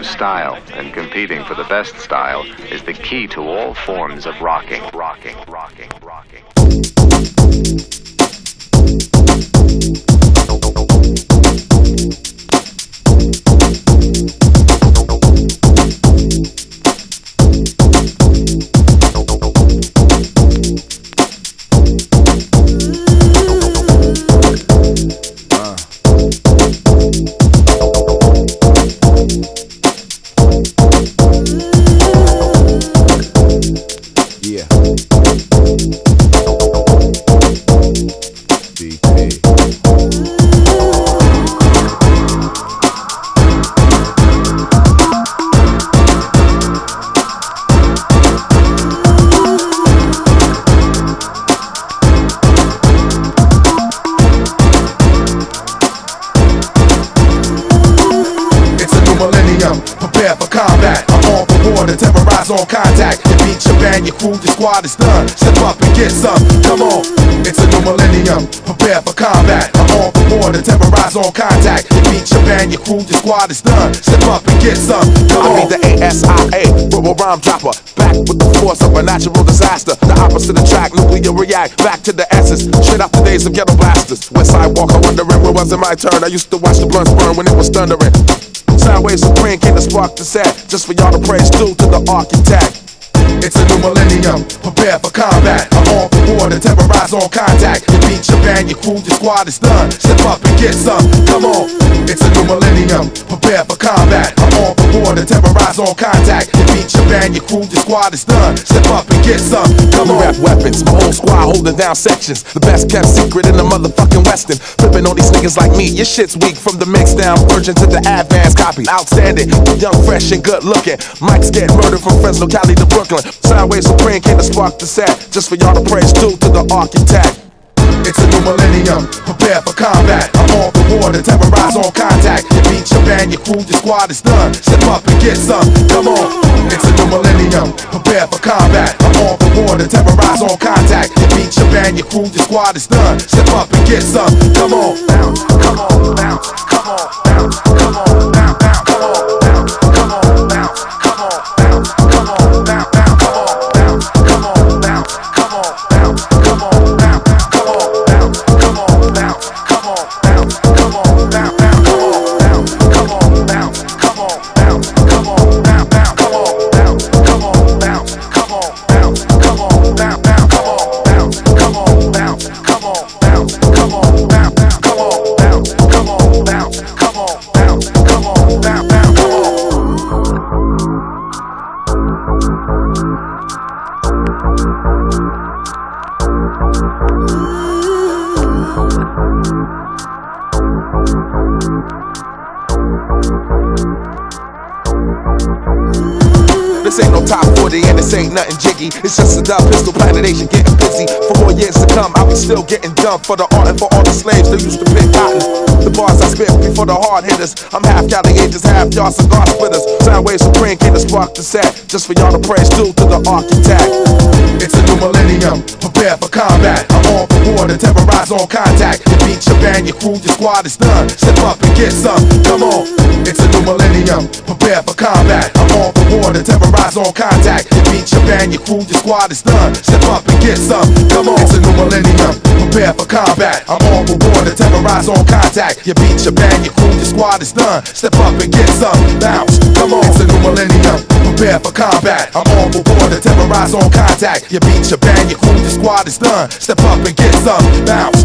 style, and competing for the best style is the key to all forms of rocking. Prepare for combat. I'm on for war to terrorize on contact. You beat your band, your crew, your squad is done. Step up and get some. Come on, it's a new millennium. Prepare for combat. I'm on for war to terrorize on contact. You beat your band, your crew, your squad is done. Step up and get some. Come on. I be the ASIA, verbal rhyme dropper. Back with the force of a natural disaster. The opposite of track, nuclear react. Back to the essence. Straight out the days of ghetto blasters. West Sidewalker wondering where was it my turn. I used to watch the blunts burn when it was thundering. Soundwave Supreme came to spark the set. Just for y'all to praise due to the architect. It's a new millennium, prepare for combat. I'm on for war to terrorize on contact. You beat your band, your crew, your squad is done. Step up and get some, come on. It's a new millennium, prepare for combat. I'm on for war to terrorize on contact. You beat your band, your crew, your squad is done. Step up and get some, come on. We rap weapons, my whole squad holding down sections. The best kept secret in the motherfucking Western. Flipping on these niggas like me, your shit's weak. From the mix down version to the advanced copy. Outstanding, young, fresh, and good looking. Mike's getting murdered from Fresno, Cali to Brooklyn. Soundwave Supreme came to spark the set. Just for y'all to praise due to the architect. It's a new millennium, prepare for combat. I'm on for war to terrorize on contact. You beat your band, your crew, your squad is done. Step up and get some, come on. It's a new millennium, prepare for combat. I'm on for war to terrorize on contact. You beat your band, your crew, your squad is done. Step up and get some, come on. Bounce, come on, bounce, come on, bounce, come on, bounce, bounce, come on, bounce, come on, bounce, come on, bounce, come on, bounce, bounce, come on, bounce, come on, bounce, come on, bounce, come on, bounce. This ain't no top 40 and this ain't nothing jiggy. It's just a dub pistol plantation getting busy. For more years to come, I'll be still getting dumped for the art and for all the slaves that used to pick cotton. The bars I spit before the hard hitters. I'm half Cali ages, half y'all cigar splitters. Soundwave Supreme came to spark the set. Just for y'all to praise due to the architect. It's a new millennium, prepare for combat. I'm on for war to terrorize on contact. You beat your band, your crew, your squad is done. Step up and get some, come on. It's a new millennium, prepare for combat. I'm on for war to terrorize on contact. You beat your band, your crew, your squad is done. Step up and get some, come on. It's a new millennium, prepare for combat. I'm on for war to terrorize on contact. You beat your band, your crew, your squad is done. Step up and get some, bounce, come on. It's a new millennium, prepare for combat. I'm on for war to terrorize on contact. You beat your band, your crew, your squad is done. Step up and get some, bounce.